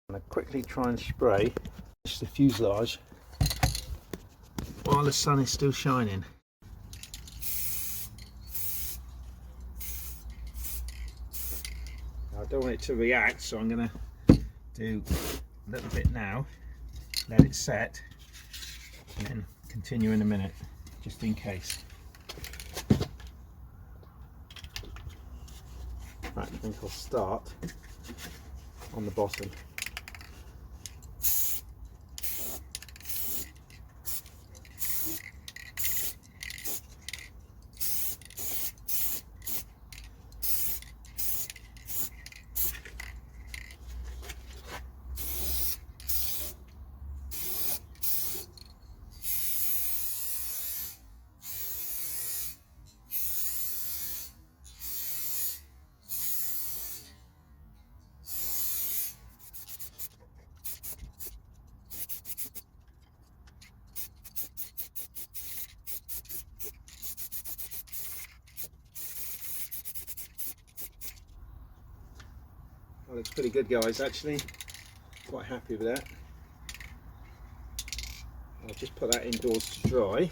I'm going to quickly try and spray the fuselage while the sun is still shining. I don't want it to react, so I'm going to do a little bit now, let it set, and then continue in a minute, just in case. Right, I think I'll start on the bottom. Well, looks pretty good, guys, actually. Quite happy with that. I'll just put that indoors to dry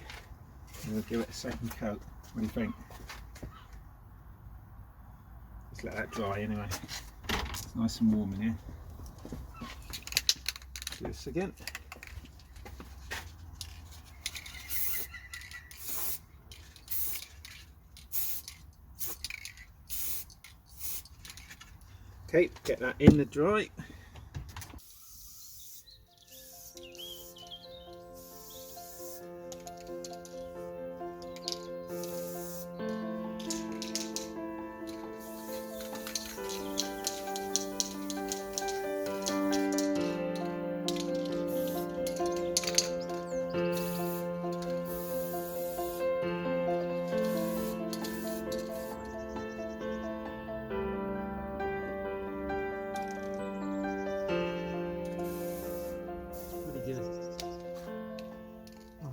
and we'll give it a second coat. What do you think? Just let that dry anyway. It's nice and warm in here. Do this again. Okay, get that in the dry.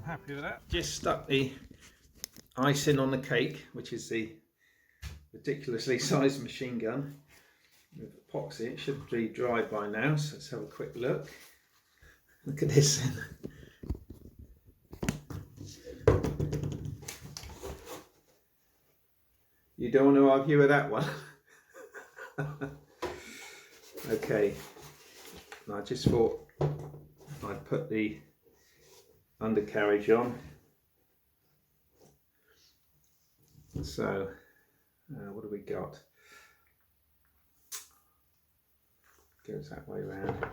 Happy with that. Just stuck the icing on the cake, which is the ridiculously sized machine gun with epoxy. It should be dry by now, so let's have a quick look. Look at this. You don't want to argue with that one. Okay, I just thought I'd put the undercarriage on. So what have we got? Goes that way around.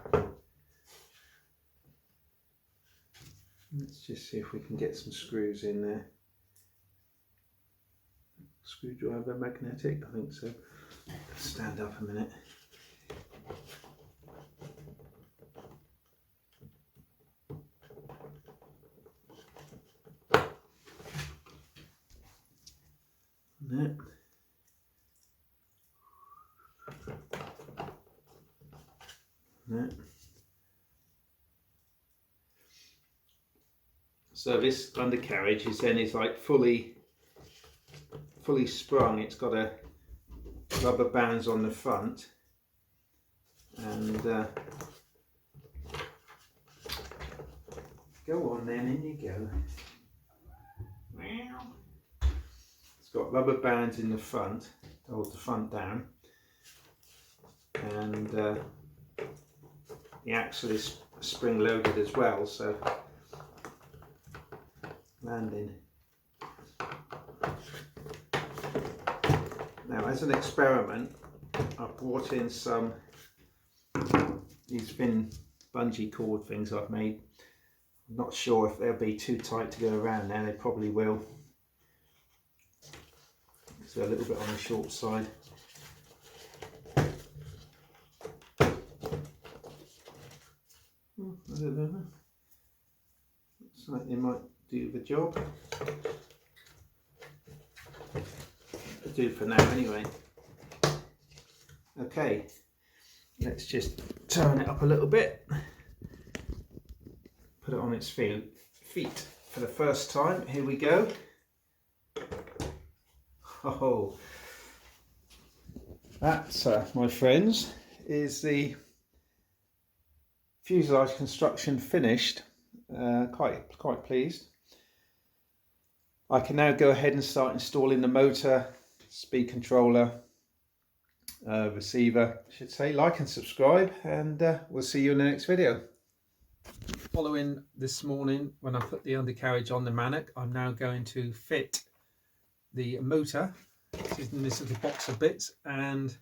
Let's just see if we can get some screws in there. Screwdriver magnetic, I think so. Stand up a minute. That. That. So this undercarriage is like fully sprung. It's got a rubber bands on the front, and go on then, in you go. It's got rubber bands in the front to hold the front down, and the axle is spring loaded as well, so landing. Now, as an experiment, I've brought in these thin bungee cord things I've made. I'm not sure if they'll be too tight to go around there. They probably will. So a little bit on the short side. I don't know. Looks like they might do the job. They'll do for now anyway. Okay, let's just turn it up a little bit. Put it on its feet for the first time. Here we go. Oh, that, my friends, is the fuselage construction finished. Quite pleased. I can now go ahead and start installing the motor, speed controller, receiver, I should say. Like and subscribe, and we'll see you in the next video. Following this morning when I put the undercarriage on the Mannock, I'm now going to fit the motor, which is in this little box of bits, and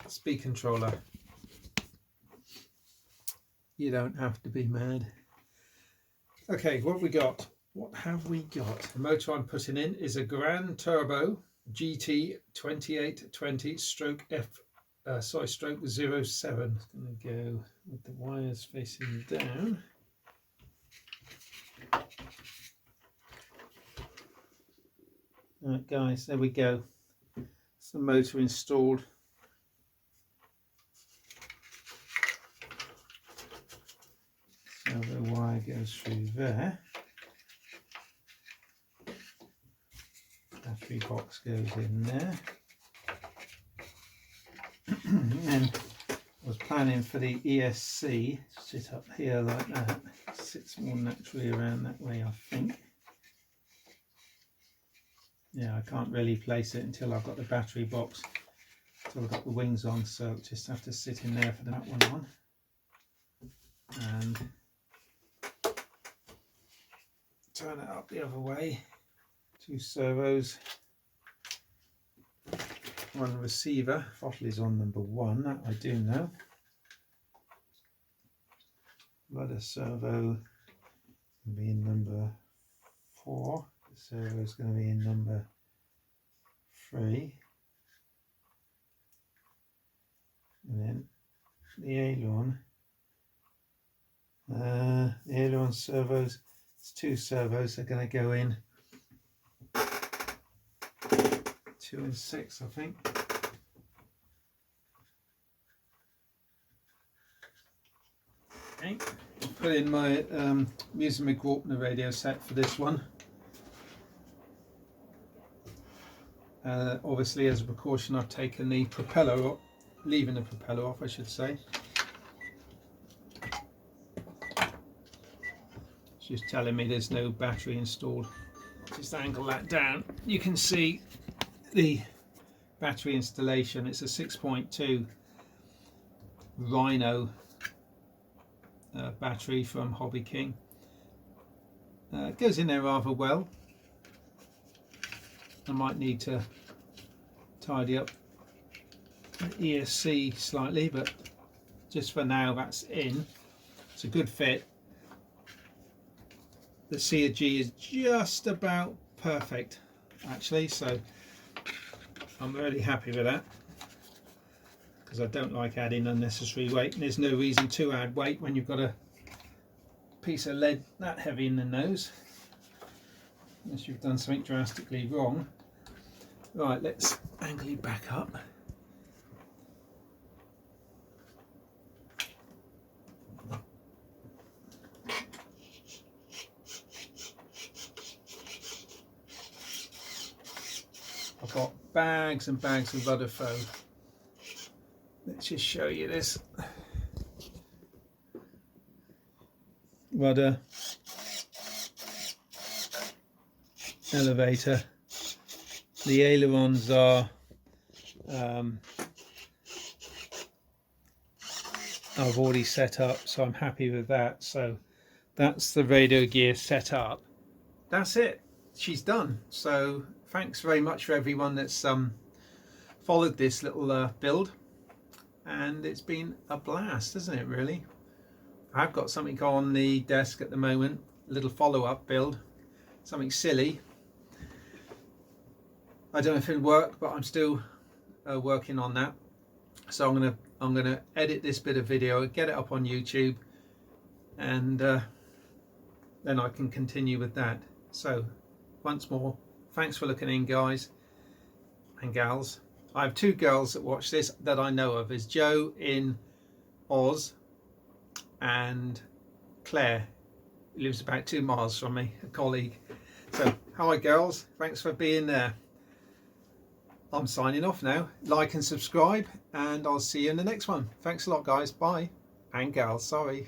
speed controller. You don't have to be mad. Okay, what have we got? What have we got? The motor I'm putting in is a Grand Turbo GT 2820 stroke stroke 07. It's going to go with the wires facing down. Right guys, there we go. It's the motor installed. So the wire goes through there. Battery box goes in there. And I was planning for the ESC to sit up here like that. It sits more naturally around that way, I think. Yeah, I can't really place it until I've got the battery box, until I've got the wings on, so I'll just have to sit in there for that one on. And turn it up the other way. 2 servos, 1 receiver. Throttle is on number 1, that I do know. Rudder servo will be in number 4. The servo is going to be in number 3. And then the aileron servos, it's 2 servos, are going to go in 2 and 6, I think. Okay, I'll put in my using my Graupner radio set for this one. Obviously, as a precaution, I've taken the propeller off, leaving the propeller off, I should say. She's telling me there's no battery installed. Just angle that down. You can see the battery installation. It's a 6.2 Rhino battery from Hobby King. It goes in there rather well. I might need to tidy up the ESC slightly, but just for now that's in. It's a good fit. The C/G is just about perfect actually, so I'm really happy with that, because I don't like adding unnecessary weight, and there's no reason to add weight when you've got a piece of lead that heavy in the nose, unless you've done something drastically wrong. Right, let's angle you back up. I've got bags and bags of rudder foam. Let's just show you this. Rudder, elevator. The ailerons are I've already set up, so I'm happy with that. So that's the radio gear set up. That's it. She's done. So thanks very much for everyone that's followed this little build, and it's been a blast, isn't it, really? I've got something on the desk at the moment, a little follow-up build, something silly. I don't know if it'll work, but I'm still working on that. So I'm gonna edit this bit of video, get it up on YouTube, and then I can continue with that. So once more, thanks for looking in, guys and gals. I have 2 girls that watch this that I know of. Is Jo in Oz, and Claire, who lives about 2 miles from me, a colleague. So hi girls, thanks for being there. I'm signing off now. Like and subscribe, and I'll see you in the next one. Thanks a lot, guys. Bye. And gal, sorry.